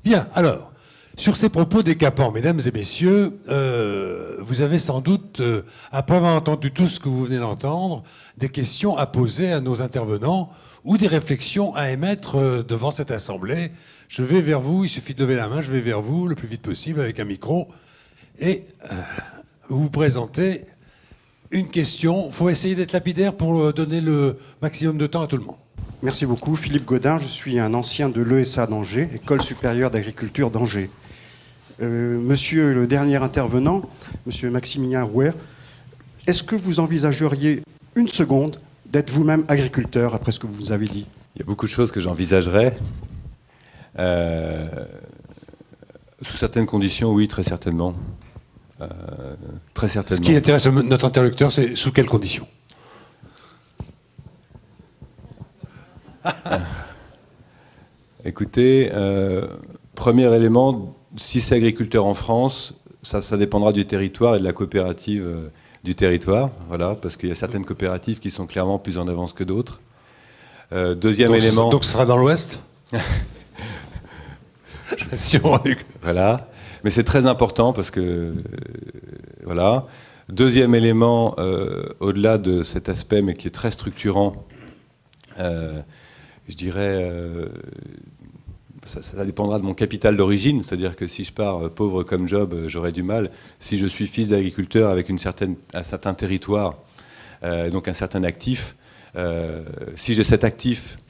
Bien, alors, sur ces propos décapants, mesdames et messieurs, vous avez sans doute, après avoir entendu tout ce que vous venez d'entendre, des questions à poser à nos intervenants ou des réflexions à émettre devant cette assemblée. Je vais vers vous, il suffit de lever la main, je vais vers vous le plus vite possible avec un micro et vous présentez une question. Il faut essayer d'être lapidaire pour donner le maximum de temps à tout le monde. Merci beaucoup. Philippe Godin, je suis un ancien de l'ESA d'Angers, École supérieure d'agriculture d'Angers. Monsieur le dernier intervenant, monsieur Maximilien Rouher, est-ce que vous envisageriez une seconde d'être vous-même agriculteur après ce que vous nous avez dit? Il y a beaucoup de choses que j'envisagerais. Sous certaines conditions, oui, très certainement. Très certainement. Ce qui intéresse notre interlocuteur, c'est sous quelles conditions? Écoutez, premier élément, si c'est agriculteur en France, ça dépendra du territoire et de la coopérative du territoire, voilà, parce qu'il y a certaines coopératives qui sont clairement plus en avance que d'autres. Deuxième élément... Donc ce sera dans l'Ouest. Voilà, mais c'est très important parce que... voilà. Deuxième élément, au-delà de cet aspect, mais qui est très structurant, je dirais, ça dépendra de mon capital d'origine, c'est-à-dire que si je pars pauvre comme Job, j'aurai du mal. Si je suis fils d'agriculteur avec un certain territoire, donc un certain actif, si j'ai cet actif,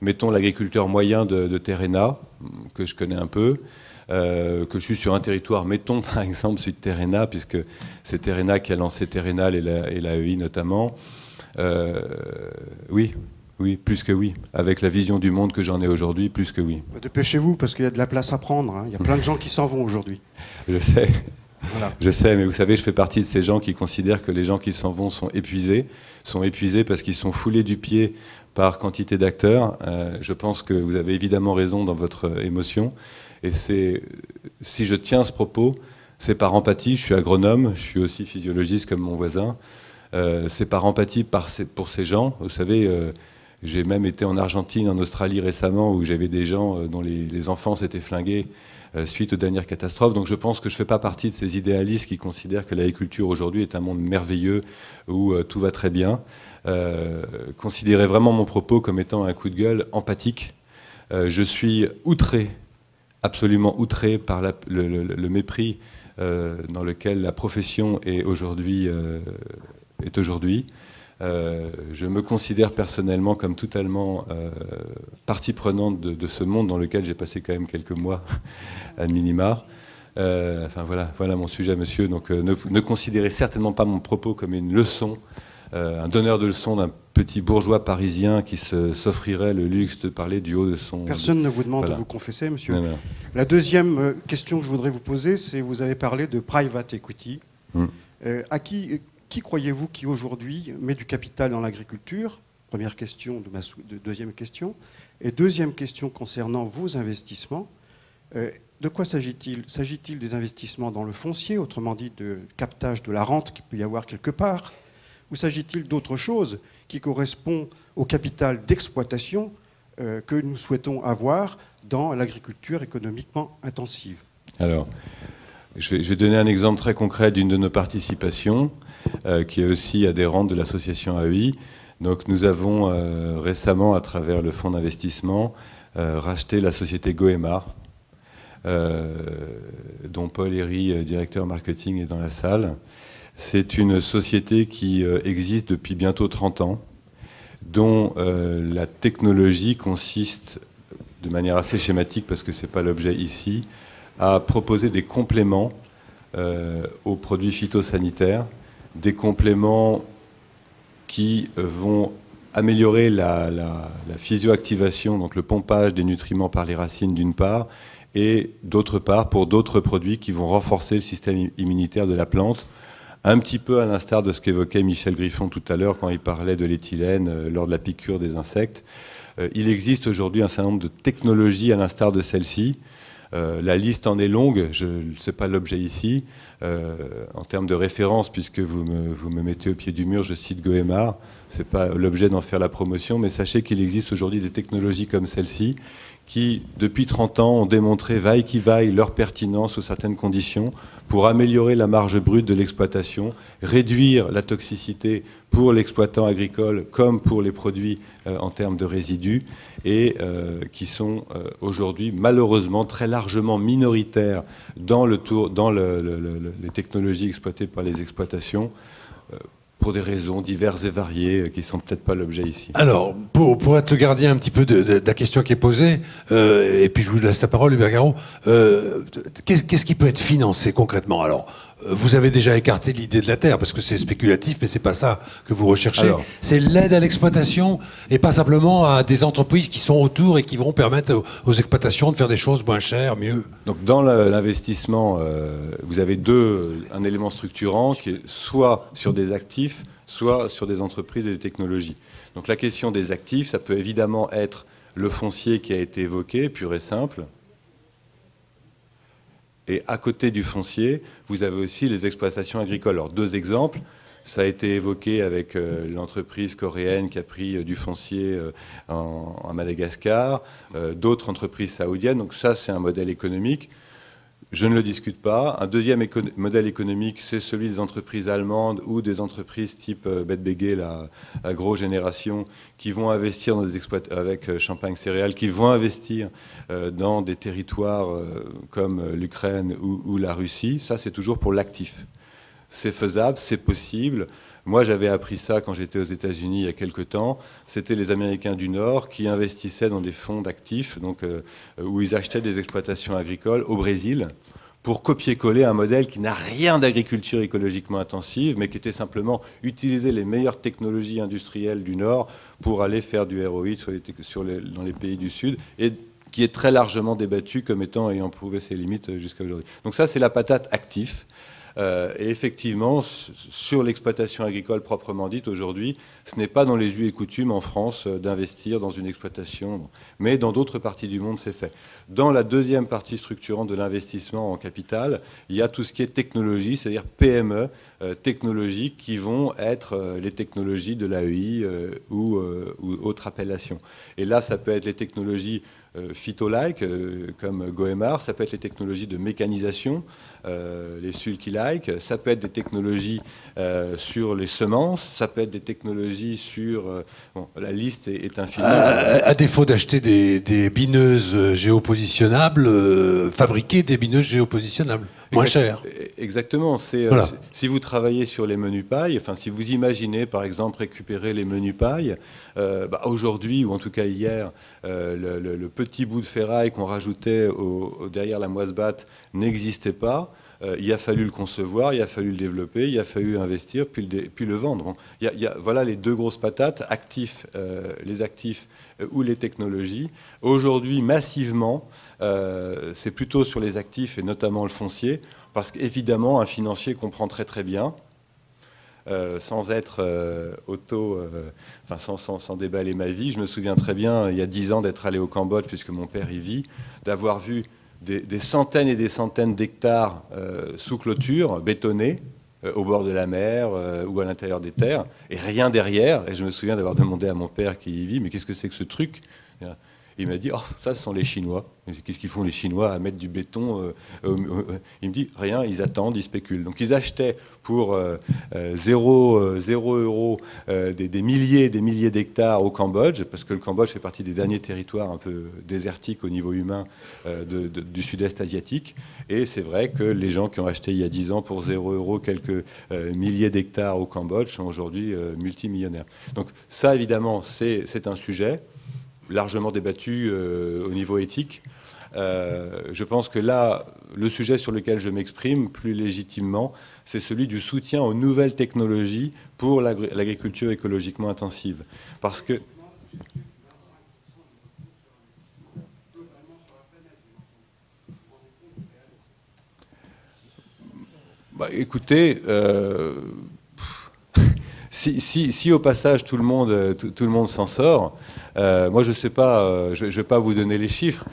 mettons l'agriculteur moyen de Terrena, que je connais un peu, que je suis sur un territoire, mettons par exemple celui de Terrena, puisque c'est Terrena qui a lancé Terrenal et la EI notamment, oui. Oui, plus que oui. Avec la vision du monde que j'en ai aujourd'hui, plus que oui. Dépêchez-vous, parce qu'il y a de la place à prendre. Hein. Il y a plein de gens qui s'en vont aujourd'hui. Je sais. Voilà. Je sais, mais vous savez, je fais partie de ces gens qui considèrent que les gens qui s'en vont sont épuisés parce qu'ils sont foulés du pied par quantité d'acteurs. Je pense que vous avez évidemment raison dans votre émotion. Et si je tiens ce propos, c'est par empathie. Je suis agronome, je suis aussi physiologiste comme mon voisin. C'est par empathie pour ces gens. Vous savez... j'ai même été en Argentine, en Australie récemment, où j'avais des gens dont les enfants s'étaient flingués suite aux dernières catastrophes. Donc je pense que je ne fais pas partie de ces idéalistes qui considèrent que l'agriculture aujourd'hui est un monde merveilleux où tout va très bien. Considérez vraiment mon propos comme étant un coup de gueule empathique. Je suis outré, absolument outré par le mépris dans lequel la profession est aujourd'hui. Je me considère personnellement comme totalement partie prenante de ce monde dans lequel j'ai passé quand même quelques mois à minima. Enfin voilà mon sujet, monsieur. Donc ne considérez certainement pas mon propos comme une leçon, un donneur de leçons d'un petit bourgeois parisien qui s'offrirait le luxe de parler du haut de son... Personne ne vous demande de vous confesser, monsieur. Non. La deuxième question que je voudrais vous poser, c'est vous avez parlé de private equity. Qui croyez-vous qui aujourd'hui met du capital dans l'agriculture? Première question de deuxième question. Et deuxième question concernant vos investissements. De quoi s'agit-il? S'agit-il des investissements dans le foncier, autrement dit de captage de la rente qu'il peut y avoir quelque part? Ou s'agit-il d'autre chose qui correspond au capital d'exploitation que nous souhaitons avoir dans l'agriculture économiquement intensive? Alors, je vais donner un exemple très concret d'une de nos participations, qui est aussi adhérente de l'association AEI. Donc nous avons récemment, à travers le fonds d'investissement, racheté la société Goemar, dont Paul Herry, directeur marketing, est dans la salle. C'est une société qui existe depuis bientôt 30 ans, dont la technologie consiste, de manière assez schématique, parce que ce n'est pas l'objet ici, à proposer des compléments aux produits phytosanitaires, des compléments qui vont améliorer la physioactivation, donc le pompage des nutriments par les racines d'une part, et d'autre part pour d'autres produits qui vont renforcer le système immunitaire de la plante, un petit peu à l'instar de ce qu'évoquait Michel Griffon tout à l'heure quand il parlait de l'éthylène lors de la piqûre des insectes. Il existe aujourd'hui un certain nombre de technologies à l'instar de celle-ci. La liste en est longue, ce n'est pas l'objet ici. En termes de référence, puisque vous me mettez au pied du mur, je cite Goemar, ce n'est pas l'objet d'en faire la promotion, mais sachez qu'il existe aujourd'hui des technologies comme celle-ci qui, depuis 30 ans, ont démontré, vaille qui vaille, leur pertinence sous certaines conditions pour améliorer la marge brute de l'exploitation, réduire la toxicité pour l'exploitant agricole comme pour les produits en termes de résidus, et qui sont aujourd'hui malheureusement très largement minoritaires dans les technologies exploitées par les exploitations, pour des raisons diverses et variées qui ne sont peut-être pas l'objet ici. Alors, pour être le gardien un petit peu de la question qui est posée, et puis je vous laisse la parole, Hubert Garot, qu'est-ce qui peut être financé concrètement? Alors, vous avez déjà écarté l'idée de la terre, parce que c'est spéculatif, mais c'est pas ça que vous recherchez. C'est l'aide à l'exploitation, et pas simplement à des entreprises qui sont autour et qui vont permettre aux exploitations de faire des choses moins chères, mieux. Donc dans l'investissement, vous avez un élément structurant qui est soit sur des actifs, soit sur des entreprises et des technologies. Donc la question des actifs, ça peut évidemment être le foncier qui a été évoqué, pur et simple. Et à côté du foncier, vous avez aussi les exploitations agricoles. Alors, 2 exemples. Ça a été évoqué avec l'entreprise coréenne qui a pris du foncier en Madagascar, d'autres entreprises saoudiennes. Donc ça, c'est un modèle économique. Je ne le discute pas. Un deuxième modèle économique, c'est celui des entreprises allemandes ou des entreprises type Bedbege, la Agro-Génération, qui vont investir dans des avec Champagne Céréales, qui vont investir dans des territoires comme l'Ukraine ou la Russie. Ça, c'est toujours pour l'actif. C'est faisable, c'est possible. Moi, j'avais appris ça quand j'étais aux États-Unis il y a quelque temps. C'était les Américains du Nord qui investissaient dans des fonds d'actifs, donc où ils achetaient des exploitations agricoles au Brésil pour copier-coller un modèle qui n'a rien d'agriculture écologiquement intensive, mais qui était simplement utiliser les meilleures technologies industrielles du Nord pour aller faire du ROI dans les pays du Sud, et qui est très largement débattu comme ayant prouvé ses limites jusqu'à aujourd'hui. Donc ça, c'est la patate actif. Et effectivement, sur l'exploitation agricole proprement dite, aujourd'hui, ce n'est pas dans les us et coutumes en France d'investir dans une exploitation, mais dans d'autres parties du monde, c'est fait. Dans la deuxième partie structurante de l'investissement en capital, il y a tout ce qui est technologie, c'est-à-dire PME technologiques qui vont être les technologies de l'AEI ou autres appellations. Et là, ça peut être les technologies phyto-like, comme Goemar, ça peut être les technologies de mécanisation, les sulky-like, ça peut être des technologies sur les semences, ça peut être des technologies sur... bon, la liste est infinie. À défaut d'acheter des bineuses géopositionnables, fabriquer des bineuses géopositionnables, moins chères. Exactement. Voilà. Si vous travaillez sur les menus pailles, enfin, si vous imaginez par exemple récupérer les menus pailles, aujourd'hui, ou en tout cas hier, le petit bout de ferraille qu'on rajoutait derrière la moisse-batte n'existait pas. Il a fallu le concevoir, il a fallu le développer, il a fallu investir, puis le vendre. Bon, voilà les 2 grosses patates, les actifs ou les technologies. Aujourd'hui, massivement, c'est plutôt sur les actifs et notamment le foncier, parce qu'évidemment, un financier comprend très très bien, sans être sans déballer ma vie. Je me souviens très bien, il y a 10 ans, d'être allé au Cambodge, puisque mon père y vit, d'avoir vu des centaines et des centaines d'hectares sous clôture, bétonnés, au bord de la mer ou à l'intérieur des terres, et rien derrière. Et je me souviens d'avoir demandé à mon père qui y vit, mais qu'est-ce que c'est que ce truc ? Il m'a dit, oh, ça, ce sont les Chinois. Qu'est-ce qu'ils font les Chinois à mettre du béton Il me dit, rien, ils attendent, ils spéculent. Donc ils achetaient pour 0 euros des milliers d'hectares au Cambodge, parce que le Cambodge fait partie des derniers territoires un peu désertiques au niveau humain du sud-est asiatique. Et c'est vrai que les gens qui ont acheté il y a 10 ans pour 0 euros quelques milliers d'hectares au Cambodge sont aujourd'hui multimillionnaires. Donc ça, évidemment, c'est un sujet largement débattu au niveau éthique. Je pense que là, le sujet sur lequel je m'exprime plus légitimement, c'est celui du soutien aux nouvelles technologies pour l'agriculture écologiquement intensive. Parce que... écoutez, si au passage tout le monde s'en sort, moi je sais pas, je vais pas vous donner les chiffres,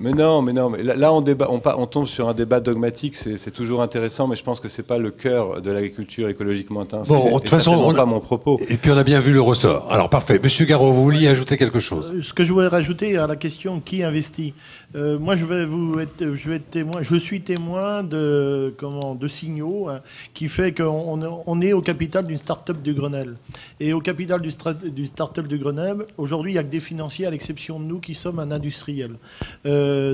Mais non, mais là on tombe sur un débat dogmatique, c'est toujours intéressant, mais je pense que c'est pas le cœur de l'agriculture écologiquement intensive. Bon, de toute façon, pas mon propos. Et puis on a bien vu le ressort. Alors parfait. Monsieur Garot, vous vouliez ajouter quelque chose? Ce que je voudrais rajouter à la question qui investit. Moi, je suis témoin de signaux qui fait qu'on est au capital d'une start-up du Grenelle. Et au capital du start-up du Grenelle, aujourd'hui, il n'y a que des financiers, à l'exception de nous qui sommes un industriel.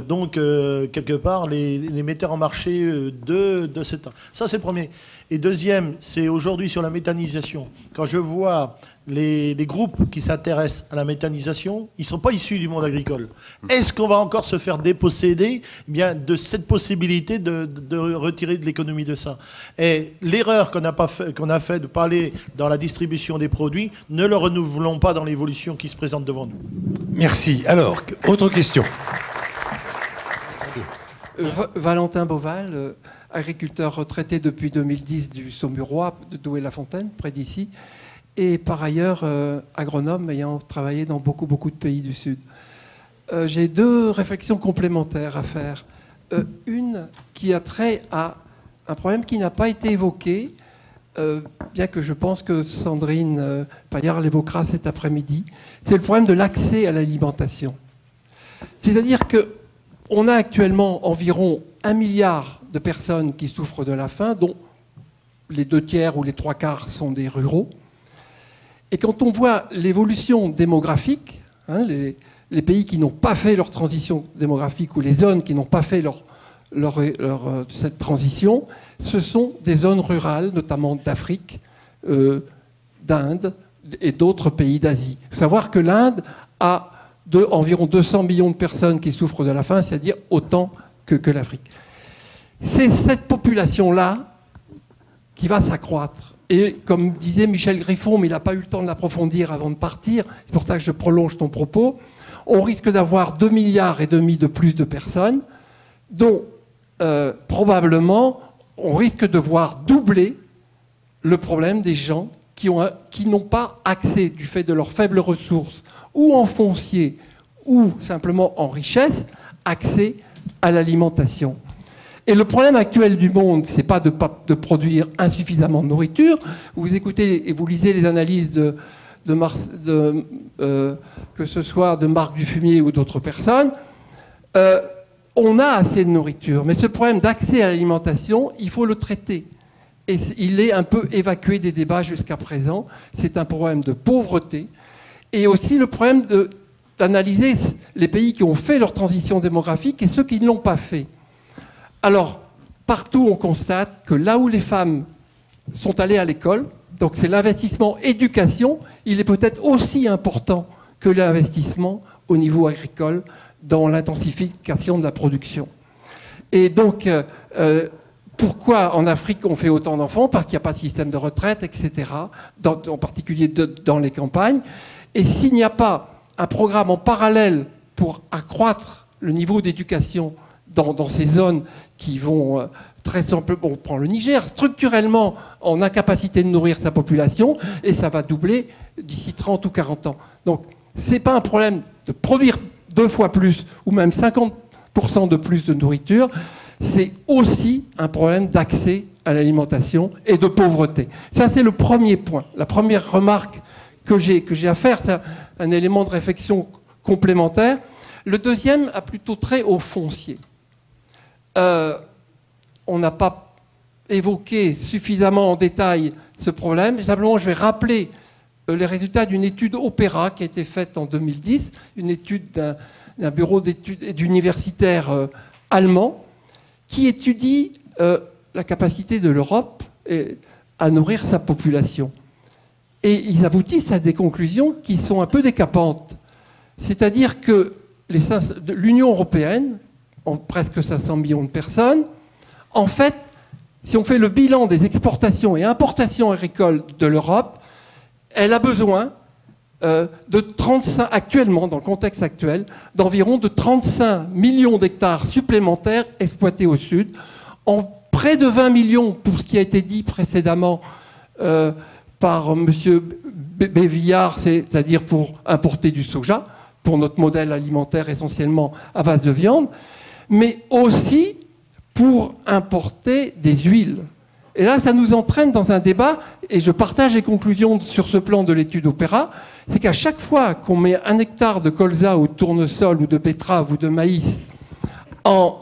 Donc, quelque part, les metteurs en marché de cette... Ça, c'est le premier. Et deuxième, c'est aujourd'hui sur la méthanisation. Quand je vois les groupes qui s'intéressent à la méthanisation, ils ne sont pas issus du monde agricole. Est-ce qu'on va encore se faire déposséder de cette possibilité de retirer de l'économie de ça? Et l'erreur qu'on a fait de ne pas aller dans la distribution des produits, ne le renouvelons pas dans l'évolution qui se présente devant nous. Merci. Alors, autre question. Valentin Beauval, agriculteur retraité depuis 2010 du Saumurois, de Douai-la-Fontaine, près d'ici, et par ailleurs agronome ayant travaillé dans beaucoup de pays du Sud. J'ai deux réflexions complémentaires à faire. Une qui a trait à un problème qui n'a pas été évoqué, bien que je pense que Sandrine Paillard l'évoquera cet après-midi. C'est le problème de l'accès à l'alimentation. C'est-à-dire qu'on a actuellement environ 1 milliard de personnes qui souffrent de la faim, dont les 2/3 ou les 3/4 sont des ruraux. Et quand on voit l'évolution démographique, les pays qui n'ont pas fait leur transition démographique ou les zones qui n'ont pas fait cette transition, ce sont des zones rurales, notamment d'Afrique, d'Inde et d'autres pays d'Asie. Il faut savoir que l'Inde a environ 200 millions de personnes qui souffrent de la faim, c'est-à-dire autant que l'Afrique. C'est cette population-là qui va s'accroître. Et comme disait Michel Griffon, mais il n'a pas eu le temps de l'approfondir avant de partir, c'est pour ça que je prolonge ton propos, on risque d'avoir 2,5 milliards de plus de personnes, dont probablement on risque de voir doubler le problème des gens qui n'ont pas accès, du fait de leurs faibles ressources, ou en foncier, ou simplement en richesse, accès à l'alimentation. Et le problème actuel du monde, ce n'est pas de produire insuffisamment de nourriture. Vous écoutez et vous lisez les analyses que ce soit de Marc Dufumier ou d'autres personnes. On a assez de nourriture, mais ce problème d'accès à l'alimentation, il faut le traiter. Et il est un peu évacué des débats jusqu'à présent. C'est un problème de pauvreté. Et aussi le problème d'analyser les pays qui ont fait leur transition démographique et ceux qui ne l'ont pas fait. Alors, partout, on constate que là où les femmes sont allées à l'école, donc c'est l'investissement éducation, il est peut-être aussi important que l'investissement au niveau agricole dans l'intensification de la production. Et donc, pourquoi en Afrique on fait autant d'enfants? Parce qu'il n'y a pas de système de retraite, etc., en particulier dans les campagnes. Et s'il n'y a pas un programme en parallèle pour accroître le niveau d'éducation dans ces zones qui vont très simplement, on prend le Niger, structurellement en incapacité de nourrir sa population, et ça va doubler d'ici 30 ou 40 ans. Donc, ce n'est pas un problème de produire 2 fois plus, ou même 50% de plus de nourriture, c'est aussi un problème d'accès à l'alimentation et de pauvreté. Ça, c'est le premier point. La première remarque que j'ai à faire, c'est un élément de réflexion complémentaire. Le deuxième a plutôt trait au foncier. On n'a pas évoqué suffisamment en détail ce problème. Simplement, je vais rappeler les résultats d'une étude Opéra qui a été faite en 2010, une étude d'un bureau d'études universitaire allemand qui étudie la capacité de l'Europe à nourrir sa population. Et ils aboutissent à des conclusions qui sont un peu décapantes. C'est-à-dire que l'Union européenne, en presque 500 millions de personnes, en fait, si on fait le bilan des exportations et importations agricoles de l'Europe, elle a besoin actuellement, dans le contexte actuel, d'environ de 35 millions d'hectares supplémentaires exploités au sud, en près de 20 millions pour ce qui a été dit précédemment par M. Bévillard, c'est-à-dire pour importer du soja, pour notre modèle alimentaire essentiellement à base de viande, mais aussi pour importer des huiles. Et là, ça nous entraîne dans un débat, et je partage les conclusions sur ce plan de l'étude Opéra, c'est qu'à chaque fois qu'on met 1 hectare de colza ou de tournesol ou de betterave ou de maïs en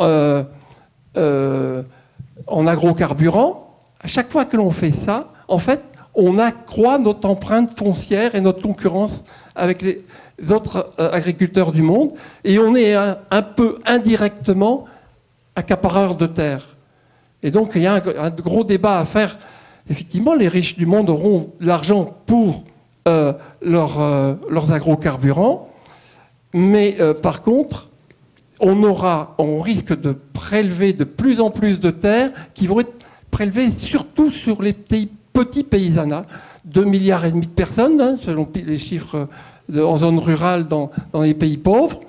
agrocarburant, à chaque fois que l'on fait ça, en fait, on accroît notre empreinte foncière et notre concurrence avec les autres agriculteurs du monde, et on est un peu indirectement accapareur de terre. Et donc, il y a un gros débat à faire. Effectivement, les riches du monde auront l'argent pour leurs agrocarburants, mais par contre, on risque de prélever de plus en plus de terres qui vont être prélevées surtout sur les petits paysanats, 2,5 milliards de personnes, hein, selon les chiffres en zone rurale dans les pays pauvres,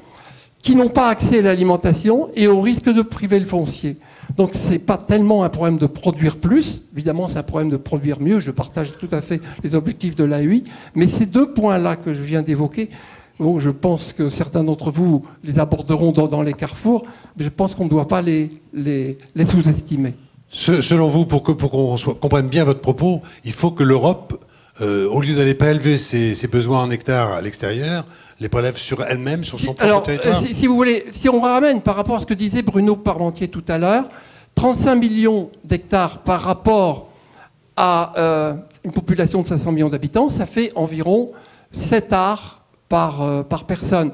qui n'ont pas accès à l'alimentation et au risque de priver le foncier. Donc ce n'est pas tellement un problème de produire plus, évidemment c'est un problème de produire mieux, je partage tout à fait les objectifs de l'AEI, mais ces 2 points-là que je viens d'évoquer, bon, je pense que certains d'entre vous les aborderont dans les carrefours, mais je pense qu'on ne doit pas les sous-estimer. Selon vous, pour qu'on comprenne bien votre propos, il faut que l'Europe, au lieu d'aller prélever ses besoins en hectares à l'extérieur, les prélève sur elle-même, sur son propre territoire. Si vous voulez, si on ramène par rapport à ce que disait Bruno Parmentier tout à l'heure, 35 millions d'hectares par rapport à une population de 500 millions d'habitants, ça fait environ 7 ares par personne.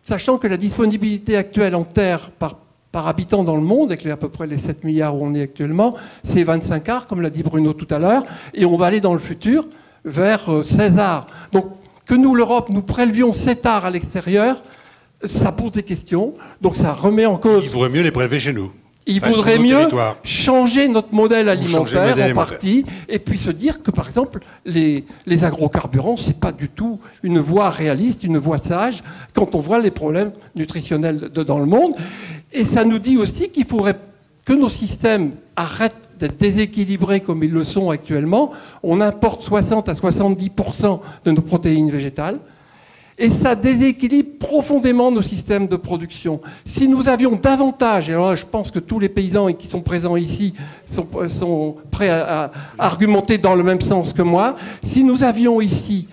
Sachant que la disponibilité actuelle en terre par habitant dans le monde, avec à peu près les 7 milliards où on est actuellement, c'est 25 ares, comme l'a dit Bruno tout à l'heure, et on va aller dans le futur vers 16 ares. Donc, que nous, l'Europe, nous prélevions 7 ares à l'extérieur, ça pose des questions, donc ça remet en cause... Il vaudrait mieux les prélever chez nous. Il faudrait mieux changer notre modèle alimentaire en partie, et puis se dire que, par exemple, les agrocarburants, c'est pas du tout une voie réaliste, une voie sage, quand on voit les problèmes nutritionnels dans le monde. Et ça nous dit aussi qu'il faudrait que nos systèmes arrêtent d'être déséquilibrés comme ils le sont actuellement. On importe 60 à 70% de nos protéines végétales. Et ça déséquilibre profondément nos systèmes de production. Si nous avions davantage, et alors là, je pense que tous les paysans qui sont présents ici sont prêts à argumenter dans le même sens que moi, si nous avions ici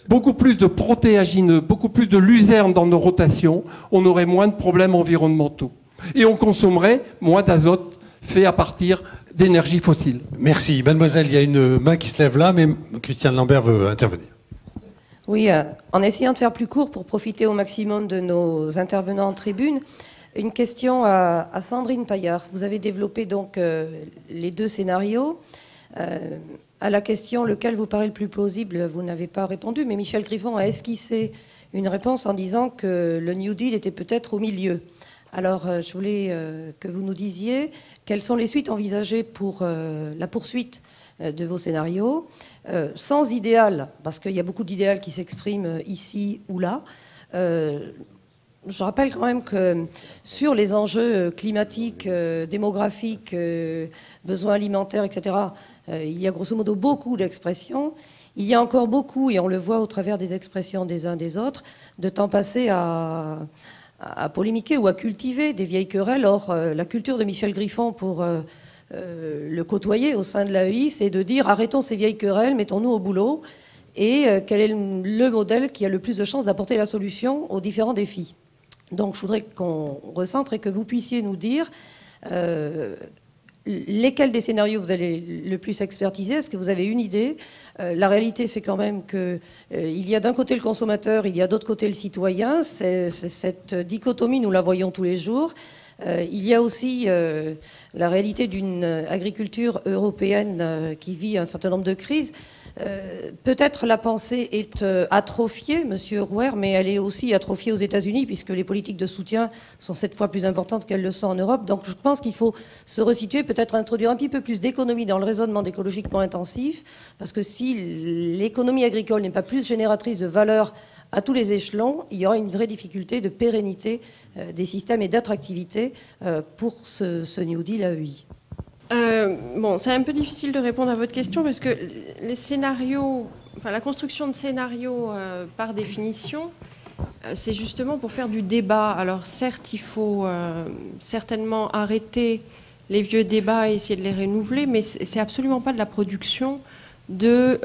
beaucoup plus de protéagineux, beaucoup plus de luzerne dans nos rotations, on aurait moins de problèmes environnementaux. Et on consommerait moins d'azote fait à partir d'énergie fossile. Merci. Mademoiselle, il y a une main qui se lève là, mais Christiane Lambert veut intervenir. Oui, en essayant de faire plus court pour profiter au maximum de nos intervenants en tribune, une question à Sandrine Paillard. Vous avez développé donc les 2 scénarios. À la question lequel vous paraît le plus plausible, vous n'avez pas répondu, mais Michel Griffon a esquissé une réponse en disant que le New Deal était peut-être au milieu. Alors, je voulais que vous nous disiez quelles sont les suites envisagées pour la poursuite de vos scénarios, sans idéal, parce qu'il y a beaucoup d'idéal qui s'expriment ici ou là. Je rappelle quand même que sur les enjeux climatiques, démographiques, besoins alimentaires, etc., il y a grosso modo beaucoup d'expressions. Il y a encore beaucoup, et on le voit au travers des expressions des uns des autres, de temps passé à polémiquer ou à cultiver des vieilles querelles. Or, la culture de Michel Griffon pour le côtoyer au sein de l'AEI, c'est de dire arrêtons ces vieilles querelles, mettons-nous au boulot, et quel est le modèle qui a le plus de chances d'apporter la solution aux différents défis. Donc je voudrais qu'on recentre et que vous puissiez nous dire lesquels des scénarios vous allez le plus expertiser. Est-ce que vous avez une idée? La réalité, c'est quand même qu'il y a d'un côté le consommateur, il y a d'autre côté le citoyen. Cette dichotomie, nous la voyons tous les jours. Il y a aussi la réalité d'une agriculture européenne qui vit un certain nombre de crises. Peut-être la pensée est atrophiée, Monsieur Rouer, mais elle est aussi atrophiée aux États-Unis, puisque les politiques de soutien sont 7 fois plus importantes qu'elles le sont en Europe. Donc je pense qu'il faut se resituer, peut-être introduire un petit peu plus d'économie dans le raisonnement d'écologiquement intensif, parce que si l'économie agricole n'est pas plus génératrice de valeur à tous les échelons, il y aura une vraie difficulté de pérennité des systèmes et d'attractivité pour ce New Deal AEI. Bon, c'est un peu difficile de répondre à votre question parce que les scénarios, enfin, la construction de scénarios par définition c'est justement pour faire du débat. Alors certes, il faut certainement arrêter les vieux débats et essayer de les renouveler, mais c'est absolument pas de la production de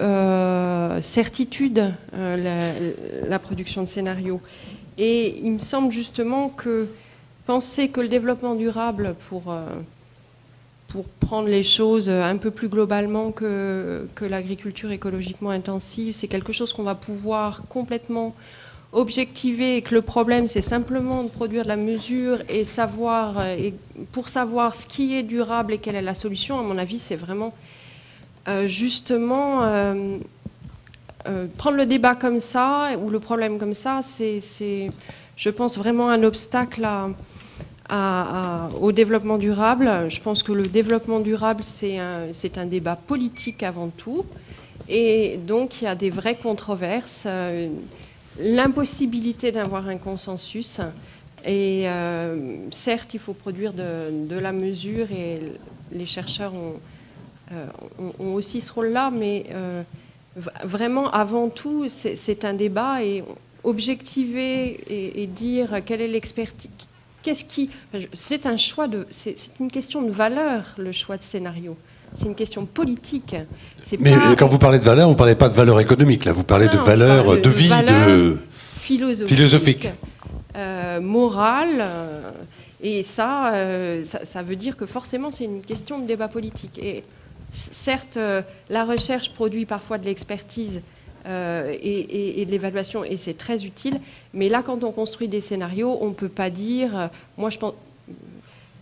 certitude, la production de scénarios. Et il me semble justement que penser que le développement durable, pour prendre les choses un peu plus globalement que l'agriculture écologiquement intensive, c'est quelque chose qu'on va pouvoir complètement objectiver, et que le problème c'est simplement de produire de la mesure et pour savoir ce qui est durable et quelle est la solution, à mon avis c'est vraiment justement prendre le débat comme ça ou le problème comme ça, c'est je pense vraiment un obstacle au développement durable. Je pense que le développement durable c'est un débat politique avant tout, et donc il y a des vraies controverses, l'impossibilité d'avoir un consensus, et certes il faut produire de la mesure et les chercheurs ont aussi ce rôle-là, mais vraiment avant tout c'est un débat, et objectiver et dire quelle est l'expertise, c'est un choix c'est une question de valeur, le choix de scénario. C'est une question politique. Mais quand vous parlez de valeur, vous ne parlez pas de valeur économique, là, vous parlez de valeur de vie, de philosophique, morale. Et ça veut dire que forcément, c'est une question de débat politique. Et certes, la recherche produit parfois de l'expertise et de l'évaluation, et c'est très utile. Mais là, quand on construit des scénarios, on ne peut pas dire... moi, je pense...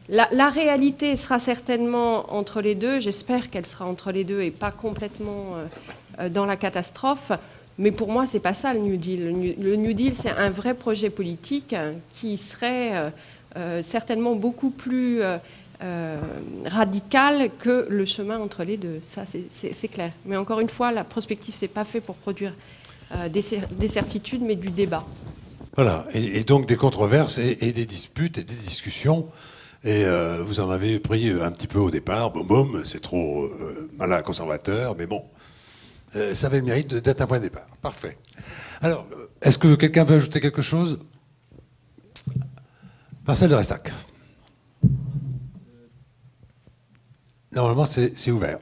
La réalité sera certainement entre les deux. J'espère qu'elle sera entre les deux et pas complètement dans la catastrophe. Mais pour moi, c'est pas ça le New Deal. Le New Deal, c'est un vrai projet politique qui serait certainement beaucoup plus radical que le chemin entre les deux. Ça, c'est clair. Mais encore une fois, la prospective, c'est pas fait pour produire des certitudes, mais du débat. Voilà. Et donc des controverses et des disputes et des discussions. Et vous en avez pris un petit peu au départ. Boum, c'est trop malin, conservateur, mais bon, ça avait le mérite d'être un point de départ. Parfait. Alors, est-ce que quelqu'un veut ajouter quelque chose? Marcel de Ressac. Normalement, c'est ouvert.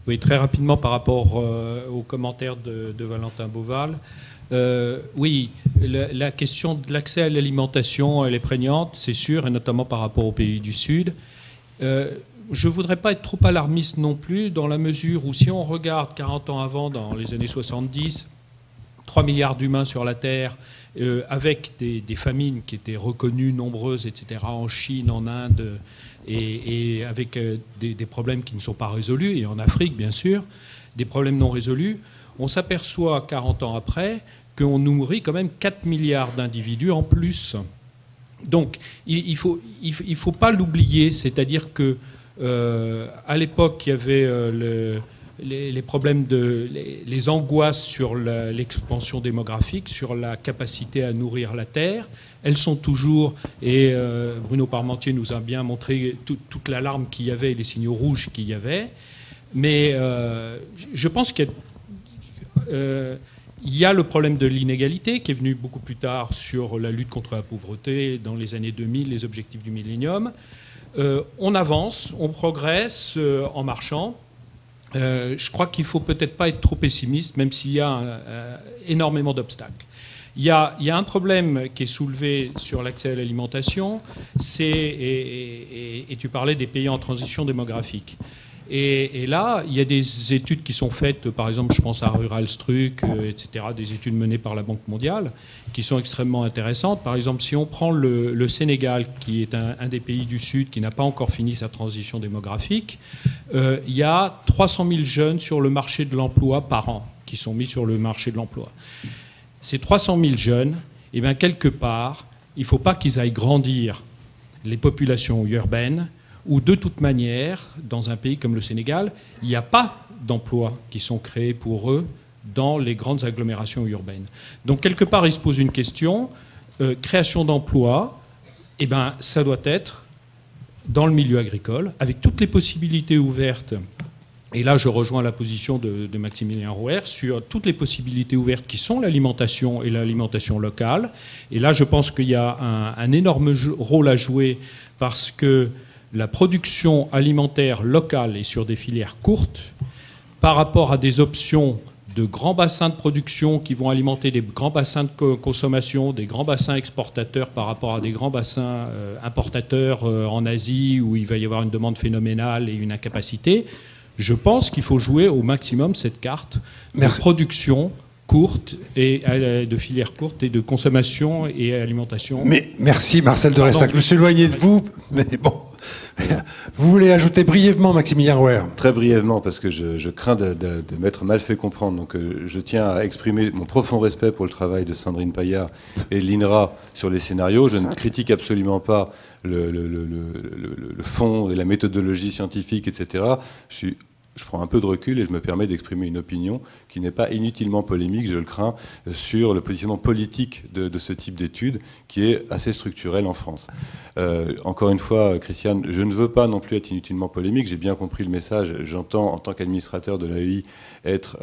Oui, très rapidement par rapport aux commentaires de Valentin Beauval. Oui, la question de l'accès à l'alimentation, elle est prégnante, c'est sûr, et notamment par rapport aux pays du Sud. Je ne voudrais pas être trop alarmiste non plus, dans la mesure où si on regarde 40 ans avant, dans les années 70, 3 milliards d'humains sur la Terre, avec des famines qui étaient reconnues, nombreuses, etc., en Chine, en Inde, et avec des problèmes qui ne sont pas résolus, et en Afrique, bien sûr, des problèmes non résolus, on s'aperçoit 40 ans après qu'on nourrit quand même 4 milliards d'individus en plus. Donc, il faut pas l'oublier, c'est-à-dire que à l'époque, il y avait les problèmes les angoisses sur l'expansion démographique, sur la capacité à nourrir la Terre. Elles sont toujours, et Bruno Parmentier nous a bien montré toute l'alarme qu'il y avait et les signaux rouges qu'il y avait. Mais je pense qu'il y a le problème de l'inégalité qui est venu beaucoup plus tard sur la lutte contre la pauvreté dans les années 2000, les objectifs du millénium. On avance, on progresse en marchant. Je crois qu'il ne faut peut-être pas être trop pessimiste, même s'il y a énormément d'obstacles. Il y a un problème qui est soulevé sur l'accès à l'alimentation, et tu parlais des pays en transition démographique. Et là, il y a des études qui sont faites, par exemple, je pense à Ruralstruc, etc., des études menées par la Banque mondiale, qui sont extrêmement intéressantes. Par exemple, si on prend le Sénégal, qui est un des pays du Sud qui n'a pas encore fini sa transition démographique, il y a 300 000 jeunes sur le marché de l'emploi par an, qui sont mis sur le marché de l'emploi. Ces 300 000 jeunes, eh bien, quelque part, il ne faut pas qu'ils aillent grandir les populations urbaines, où de toute manière, dans un pays comme le Sénégal, il n'y a pas d'emplois qui sont créés pour eux dans les grandes agglomérations urbaines. Donc quelque part, il se pose une question, création d'emplois, eh ben, ça doit être dans le milieu agricole, avec toutes les possibilités ouvertes Et là, je rejoins la position de Maximilien Rouher sur toutes les possibilités ouvertes qui sont l'alimentation et l'alimentation locale. Et là, je pense qu'il y a un énorme rôle à jouer parce que la production alimentaire locale est sur des filières courtes par rapport à des options de grands bassins de production qui vont alimenter des grands bassins de consommation, des grands bassins exportateurs par rapport à des grands bassins importateurs en Asie où il va y avoir une demande phénoménale et une incapacité. Je pense qu'il faut jouer au maximum cette carte de production courte et de filières courtes et de consommation et alimentation. Mais merci Marcel de Ressac. Je me suis éloigné de vous, mais bon. Vous voulez ajouter brièvement, Maximilien Rouher? Très brièvement, parce que je crains de m'être mal fait comprendre. Donc, je tiens à exprimer mon profond respect pour le travail de Sandrine Paillard et de l'INRA sur les scénarios. Je ne critique absolument pas le fond et la méthodologie scientifique, etc. Je prends un peu de recul et je me permets d'exprimer une opinion qui n'est pas inutilement polémique, je le crains, sur le positionnement politique de ce type d'études qui est assez structurel en France. Encore une fois, Christiane, je ne veux pas non plus être inutilement polémique, j'ai bien compris le message. J'entends, en tant qu'administrateur de l'AEI, être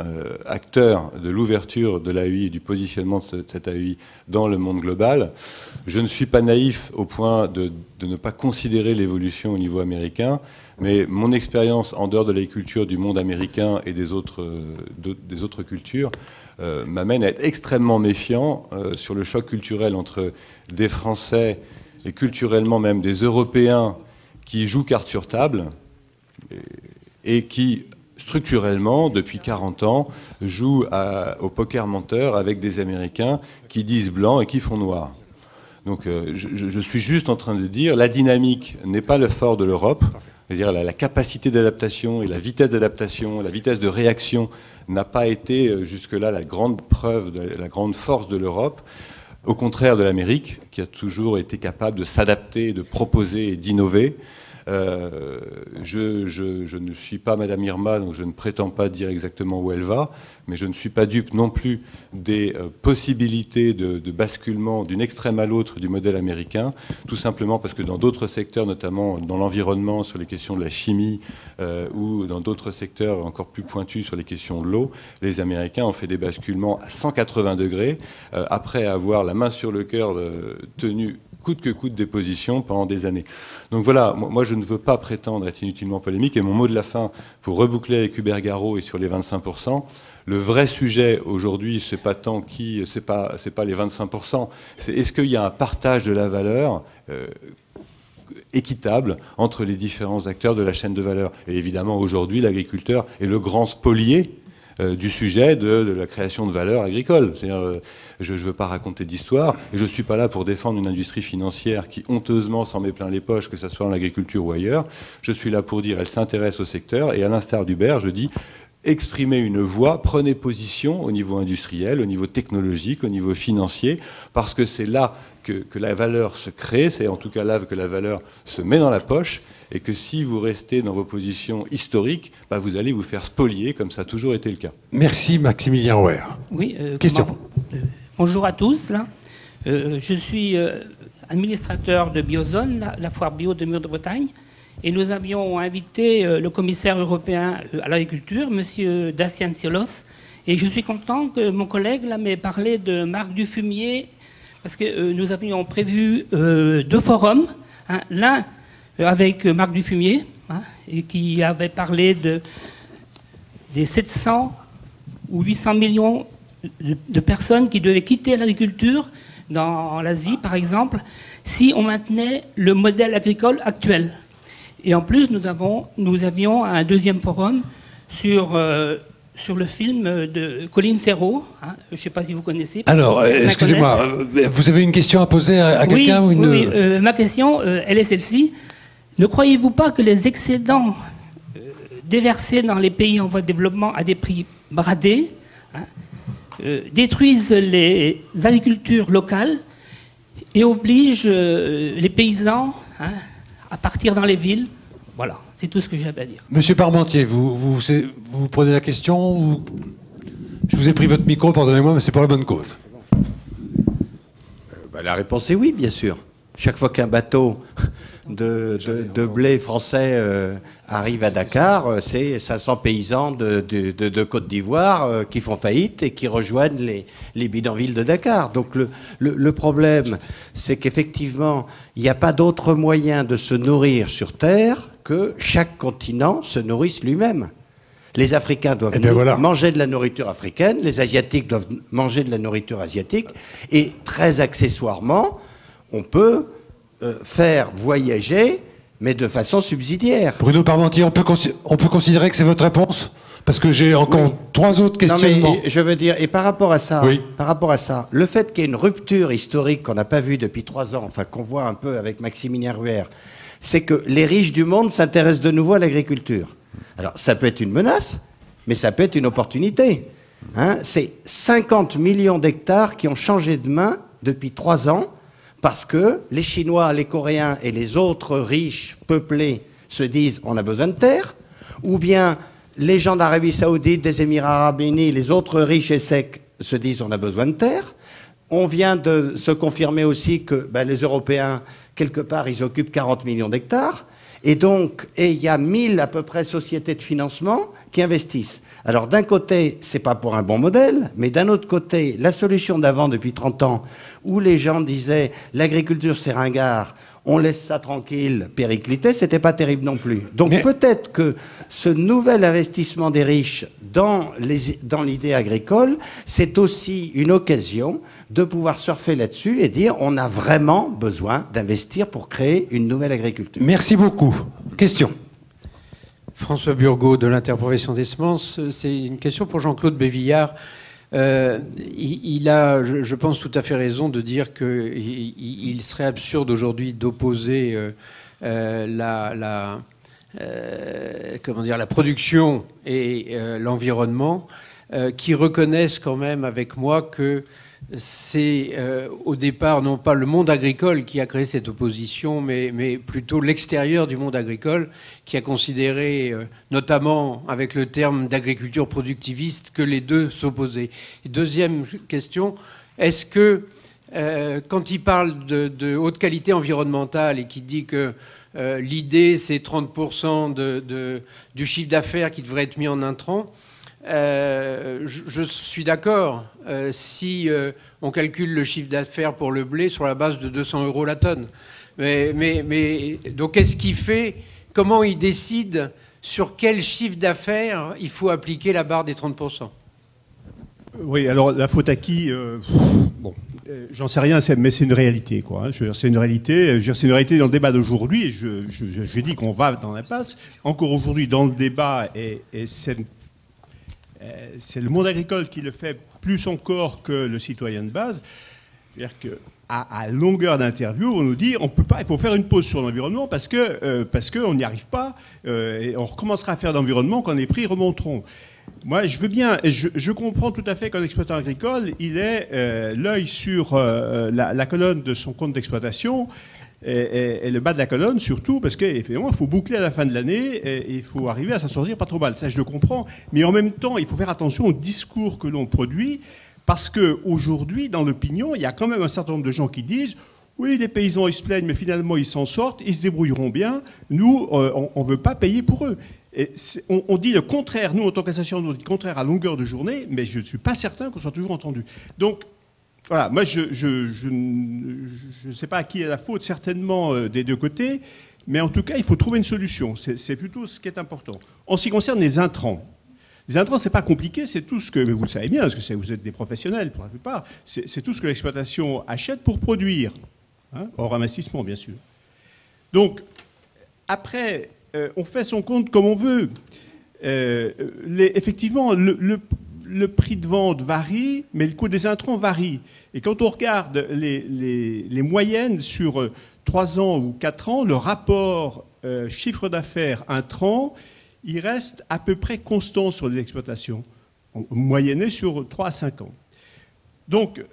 acteur de l'ouverture de l'AEI et du positionnement de cette AEI dans le monde global. Je ne suis pas naïf au point de ne pas considérer l'évolution au niveau américain, mais mon expérience en dehors de l'agriculture du monde américain et des autres cultures m'amène à être extrêmement méfiant sur le choc culturel entre des Français et culturellement même des Européens qui jouent carte sur table et qui, structurellement, depuis 40 ans, jouent au poker menteur avec des Américains qui disent blanc et qui font noir. Donc je suis juste en train de dire, la dynamique n'est pas le fort de l'Europe. C'est-à-dire la capacité d'adaptation et la vitesse d'adaptation, la vitesse de réaction n'a pas été jusque-là la grande preuve, la grande force de l'Europe, au contraire de l'Amérique, qui a toujours été capable de s'adapter, de proposer et d'innover. Je ne suis pas Madame Irma, donc je ne prétends pas dire exactement où elle va, mais je ne suis pas dupe non plus des possibilités de basculement d'une extrême à l'autre du modèle américain, tout simplement parce que dans d'autres secteurs, notamment dans l'environnement, sur les questions de la chimie, ou dans d'autres secteurs encore plus pointus sur les questions de l'eau, les Américains ont fait des basculements à 180 degrés, après avoir la main sur le cœur tenu coûte que coûte des positions pendant des années. Donc voilà, moi je ne veux pas prétendre être inutilement polémique, et mon mot de la fin, pour reboucler avec Hubert Garot et sur les 25%, le vrai sujet aujourd'hui, c'est pas tant c'est pas les 25%, c'est est-ce qu'il y a un partage de la valeur équitable entre les différents acteurs de la chaîne de valeur. Et évidemment, aujourd'hui, l'agriculteur est le grand spolié du sujet de la création de valeur agricole. C'est-à-dire, je ne veux pas raconter d'histoire, et je ne suis pas là pour défendre une industrie financière qui honteusement s'en met plein les poches, que ce soit en agriculture ou ailleurs. Je suis là pour dire, elle s'intéresse au secteur, et à l'instar d'Hubert, je dis, exprimez une voix, prenez position au niveau industriel, au niveau technologique, au niveau financier, parce que c'est là que la valeur se crée, c'est en tout cas là que la valeur se met dans la poche, et que si vous restez dans vos positions historiques, vous allez vous faire spolier, comme ça a toujours été le cas. Merci Maximilien Rouher. Oui, question. Bonjour à tous. Là. Je suis administrateur de Biozone, la foire bio de Mur de Bretagne, et nous avions invité le commissaire européen à l'agriculture, M. Dacian Ciolos, et je suis content que mon collègue m'ait parlé de Marc Dufumier, parce que nous avions prévu 2 forums, l'un avec Marc Dufumier, et qui avait parlé des 700 ou 800 millions de personnes qui devaient quitter l'agriculture dans l'Asie, par exemple, si on maintenait le modèle agricole actuel. Et en plus, nous avions un 2e forum sur le film de Colin Serrault. Je ne sais pas si vous connaissez. Alors, excusez-moi, vous avez une question à poser à quelqu'un ou une... Oui, ma question, elle est celle-ci. Ne croyez-vous pas que les excédents déversés dans les pays en voie de développement à des prix bradés détruisent les agricultures locales et obligent les paysans à partir dans les villes? Voilà, c'est tout ce que j'avais à dire. Monsieur Parmentier, vous prenez la question ou... Je vous ai pris votre micro, pardonnez-moi, mais c'est pour la bonne cause. La réponse est oui, bien sûr. Chaque fois qu'un bateau de blé français arrive à Dakar, c'est 500 paysans de Côte d'Ivoire qui font faillite et qui rejoignent les bidonvilles de Dakar. Donc le problème, c'est qu'effectivement, il n'y a pas d'autre moyen de se nourrir sur Terre que chaque continent se nourrisse lui-même. Les Africains doivent manger de la nourriture africaine, les Asiatiques doivent manger de la nourriture asiatique, et très accessoirement, on peut faire voyager, mais de façon subsidiaire. Bruno Parmentier, on peut considérer que c'est votre réponse? Parce que j'ai encore 3 autres questionnements. Non, mais je veux dire, et par rapport à ça, le fait qu'il y ait une rupture historique qu'on n'a pas vue depuis 3 ans, enfin qu'on voit un peu avec Maximilien Ruher, c'est que les riches du monde s'intéressent de nouveau à l'agriculture. Alors, ça peut être une menace, mais ça peut être une opportunité. Hein, c'est 50 millions d'hectares qui ont changé de main depuis 3 ans parce que les Chinois, les Coréens et les autres riches peuplés se disent on a besoin de terre, ou bien les gens d'Arabie Saoudite, des Émirats Arabes Unis, les autres riches et secs se disent on a besoin de terre. On vient de se confirmer aussi que les Européens, quelque part, ils occupent 40 millions d'hectares. Et donc, il y a 1000 à peu près sociétés de financement qui investissent. Alors d'un côté, c'est pas pour un bon modèle, mais d'un autre côté, la solution d'avant depuis 30 ans, où les gens disaient l'agriculture c'est ringard, on laisse ça tranquille, péricliter, c'était pas terrible non plus. Donc peut-être que ce nouvel investissement des riches dans l'idée agricole, c'est aussi une occasion de pouvoir surfer là-dessus et dire on a vraiment besoin d'investir pour créer une nouvelle agriculture. Merci beaucoup. Question. François Burgot de l'Interprofession des semences. C'est une question pour Jean-Claude Bévillard. Il a, je pense, tout à fait raison de dire qu'il serait absurde aujourd'hui d'opposer la production et l'environnement, qui reconnaissent quand même avec moi que c'est au départ non pas le monde agricole qui a créé cette opposition, mais plutôt l'extérieur du monde agricole qui a considéré, notamment avec le terme d'agriculture productiviste, que les deux s'opposaient. Et deuxième question, est-ce que quand il parle de haute qualité environnementale et qu'il dit que l'idée c'est 30% du chiffre d'affaires qui devrait être mis en intrant, je suis d'accord si on calcule le chiffre d'affaires pour le blé sur la base de 200 € la tonne. Mais donc qu'est-ce qu'il fait? Comment il décide sur quel chiffre d'affaires il faut appliquer la barre des 30%? Oui, alors la faute à qui? J'en sais rien, mais c'est une réalité, quoi. Hein. C'est une réalité. C'est une réalité dans le débat d'aujourd'hui. Je dis qu'on va dans l'impasse. Encore aujourd'hui, dans le débat, et c'est le monde agricole qui le fait plus encore que le citoyen de base. C'est-à-dire qu'à longueur d'interview, on nous dit on peut pas, il faut faire une pause sur l'environnement parce qu'on n'y arrive pas et on recommencera à faire l'environnement quand les prix remonteront. Moi, je veux bien, je comprends tout à fait qu'un exploitant agricole, il ait l'œil sur la colonne de son compte d'exploitation. Et le bas de la colonne, surtout, parce qu'effectivement, il faut boucler à la fin de l'année et il faut arriver à s'en sortir pas trop mal. Ça, je le comprends. Mais en même temps, il faut faire attention au discours que l'on produit, parce qu'aujourd'hui, dans l'opinion, il y a quand même un certain nombre de gens qui disent « Oui, les paysans, ils se plaignent, mais finalement, ils s'en sortent, ils se débrouilleront bien. Nous, on ne veut pas payer pour eux. » Et on dit le contraire. Nous, en tant qu'association, on dit le contraire à longueur de journée, mais je ne suis pas certain qu'on soit toujours entendu. Donc, voilà, moi, je ne sais pas à qui est la faute, certainement des deux côtés, mais en tout cas, il faut trouver une solution. C'est plutôt ce qui est important. En ce qui concerne les intrants, c'est pas compliqué, c'est tout ce que, mais vous le savez bien, parce que vous êtes des professionnels pour la plupart, c'est tout ce que l'exploitation achète pour produire, hein, hors investissement, bien sûr. Donc, après, on fait son compte comme on veut. Effectivement, le prix de vente varie, mais le coût des intrants varie. Et quand on regarde les moyennes sur 3 ans ou 4 ans, le rapport chiffre d'affaires intrants, il reste à peu près constant sur les exploitations, moyenné sur 3 à 5 ans. Donc,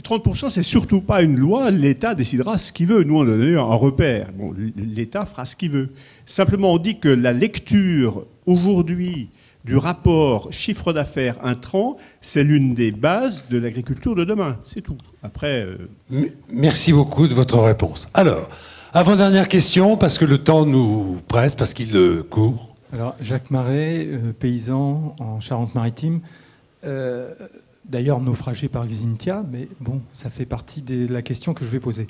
30%, c'est surtout pas une loi, l'État décidera ce qu'il veut. Nous, on a donné un repère. Bon, l'État fera ce qu'il veut. Simplement, on dit que la lecture, aujourd'hui, du rapport chiffre d'affaires intrant, c'est l'une des bases de l'agriculture de demain. C'est tout. Après... Merci beaucoup de votre réponse. Alors, Avant-dernière question, parce que le temps nous presse, parce qu'il court. Alors, Jacques Marais, paysan en Charente-Maritime, d'ailleurs naufragé par Xynthia, mais bon, ça fait partie de la question que je vais poser.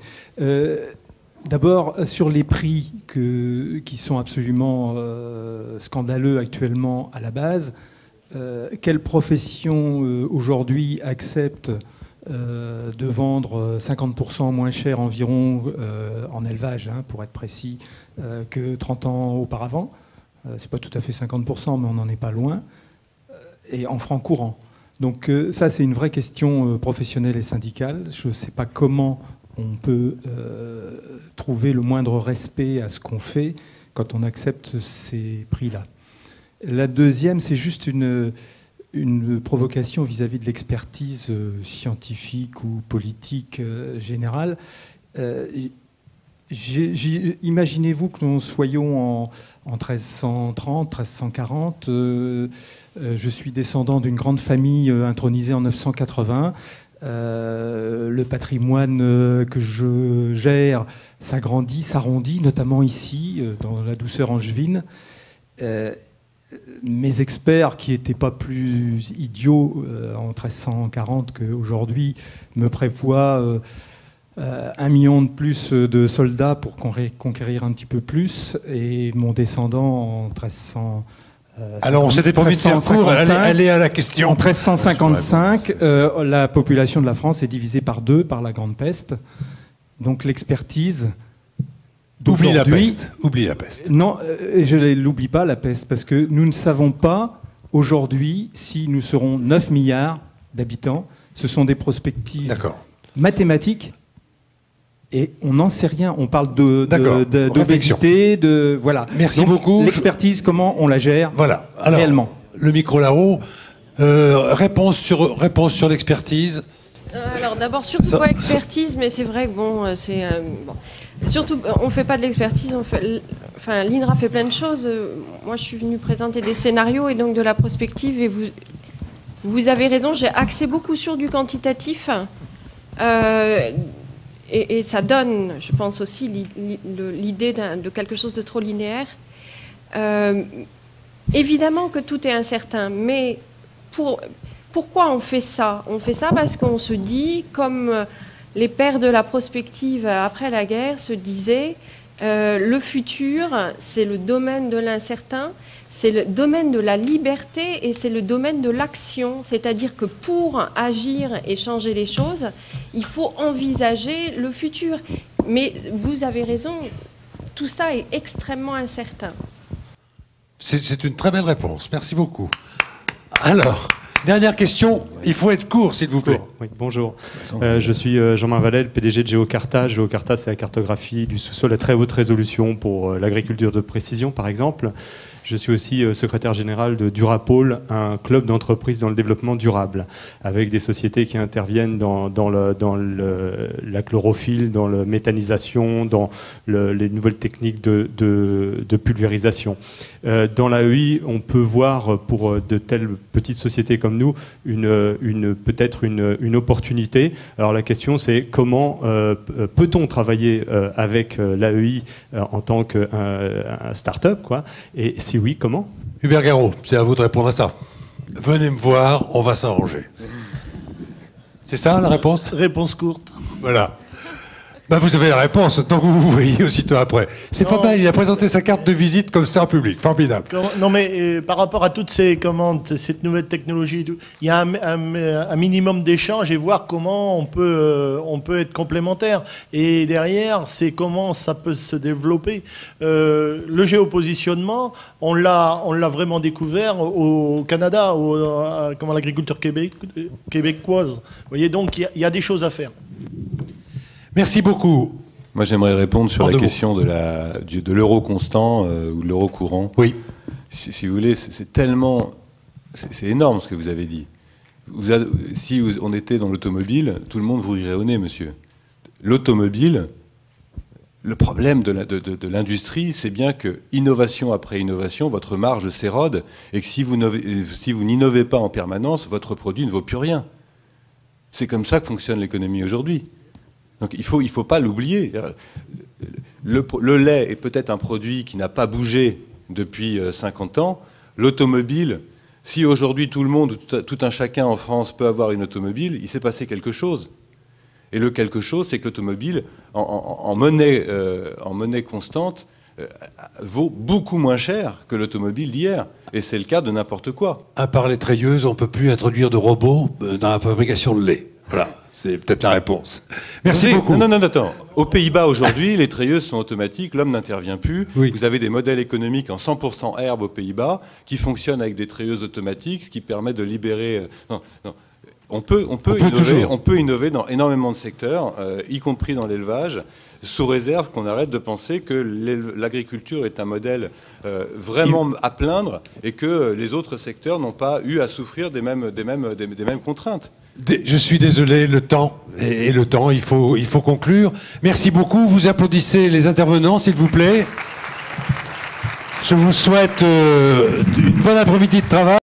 D'abord, sur les prix qui sont absolument scandaleux actuellement à la base, quelle profession aujourd'hui accepte de vendre 50% moins cher environ en élevage, hein, pour être précis, que 30 ans auparavant? C'est pas tout à fait 50%, mais on n'en est pas loin, et en francs courants. Donc ça, c'est une vraie question professionnelle et syndicale. Je ne sais pas comment on peut trouver le moindre respect à ce qu'on fait quand on accepte ces prix-là. La deuxième, c'est juste une provocation vis-à-vis de l'expertise scientifique ou politique générale. Imaginez-vous que nous soyons en 1330, 1340. Je suis descendant d'une grande famille intronisée en 980. Le patrimoine que je gère s'agrandit, s'arrondit, notamment ici, dans la douceur angevine. Mes experts, qui n'étaient pas plus idiots en 1340 qu'aujourd'hui, me prévoient 1 million de plus de soldats pour conquérir un petit peu plus. Et mon descendant en 1300... Alors, on s'était promis de faire court, allez à la question. En 1355, la population de la France est divisée par 2 par la Grande Peste. Donc l'expertise... Oublie la peste. Oublie la peste. Non, je ne l'oublie pas, la peste, parce que nous ne savons pas aujourd'hui si nous serons 9 milliards d'habitants. Ce sont des prospectives mathématiques. Et on n'en sait rien. On parle d'obésité, de voilà. Merci beaucoup. L'expertise, comment on la gère réellement. Le micro là-haut. Réponse sur l'expertise. Alors d'abord surtout pas expertise, mais c'est vrai que bon, c'est bon. Surtout, on fait pas de l'expertise. Enfin, l'INRA fait plein de choses. Moi, je suis venue présenter des scénarios et donc de la prospective. Et vous avez raison. J'ai axé beaucoup sur du quantitatif. Et ça donne, je pense aussi, l'idée de quelque chose de trop linéaire. Évidemment que tout est incertain, mais pourquoi on fait ça? On fait ça parce qu'on se dit, comme les pères de la prospective après la guerre se disaient, le futur, c'est le domaine de l'incertain, c'est le domaine de la liberté et c'est le domaine de l'action. C'est-à-dire que pour agir et changer les choses, il faut envisager le futur. Mais vous avez raison, tout ça est extrêmement incertain. C'est une très belle réponse. Merci beaucoup. Alors, dernière question. Il faut être court, s'il vous plaît. Oui, bonjour. Je suis Jean-Marc Vallet, le PDG de Géocarta. Géocarta, c'est la cartographie du sous-sol à très haute résolution pour l'agriculture de précision, par exemple. Je suis aussi secrétaire général de Durapol, un club d'entreprises dans le développement durable, avec des sociétés qui interviennent dans la chlorophylle, dans la méthanisation, dans les nouvelles techniques de pulvérisation. Dans l'AEI, on peut voir pour de telles petites sociétés comme nous peut-être une opportunité. Alors la question, c'est comment peut-on travailler avec l'AEI en tant qu'un start-up, quoi, et si oui, comment? Hubert Garot, c'est à vous de répondre à ça. Venez me voir, on va s'arranger. C'est ça la réponse? Réponse courte. Voilà. Ben vous avez la réponse, donc vous voyez aussitôt après. C'est pas mal, il a présenté sa carte de visite comme ça en public, formidable. Non mais par rapport à toutes ces commandes, cette nouvelle technologie, il y a un minimum d'échange et voir comment on peut être complémentaires. Et derrière, c'est comment ça peut se développer. Le géopositionnement, on l'a vraiment découvert au Canada, comment l'agriculture québécoise. Vous voyez, donc il y a des choses à faire. Merci beaucoup. Moi, j'aimerais répondre sur la question de l'euro constant ou de l'euro courant. Oui. Si vous voulez, c'est énorme ce que vous avez dit. Si on était dans l'automobile, tout le monde vous rirait au nez, monsieur. L'automobile, le problème de l'industrie, c'est bien que, innovation après innovation, votre marge s'érode et que si vous n'innovez pas en permanence, votre produit ne vaut plus rien. C'est comme ça que fonctionne l'économie aujourd'hui. Donc il faut pas l'oublier. le lait est peut-être un produit qui n'a pas bougé depuis 50 ans. L'automobile, si aujourd'hui tout le monde, tout un chacun en France peut avoir une automobile, il s'est passé quelque chose. Et le quelque chose, c'est que l'automobile, en monnaie constante, vaut beaucoup moins cher que l'automobile d'hier. Et c'est le cas de n'importe quoi. À part les treilleuses, on ne peut plus introduire de robots dans la fabrication de lait. Voilà, c'est peut-être la réponse. Merci beaucoup. Non, attends. Aux Pays-Bas, aujourd'hui, les treilleuses sont automatiques, l'homme n'intervient plus. Oui. Vous avez des modèles économiques en 100% herbe aux Pays-Bas qui fonctionnent avec des treilleuses automatiques, ce qui permet de libérer... On peut innover dans énormément de secteurs, y compris dans l'élevage, sous réserve qu'on arrête de penser que l'agriculture est un modèle vraiment à plaindre et que les autres secteurs n'ont pas eu à souffrir des mêmes contraintes. Je suis désolé, le temps, il faut conclure. Merci beaucoup. Vous applaudissez les intervenants, s'il vous plaît. Je vous souhaite une bonne après-midi de travail.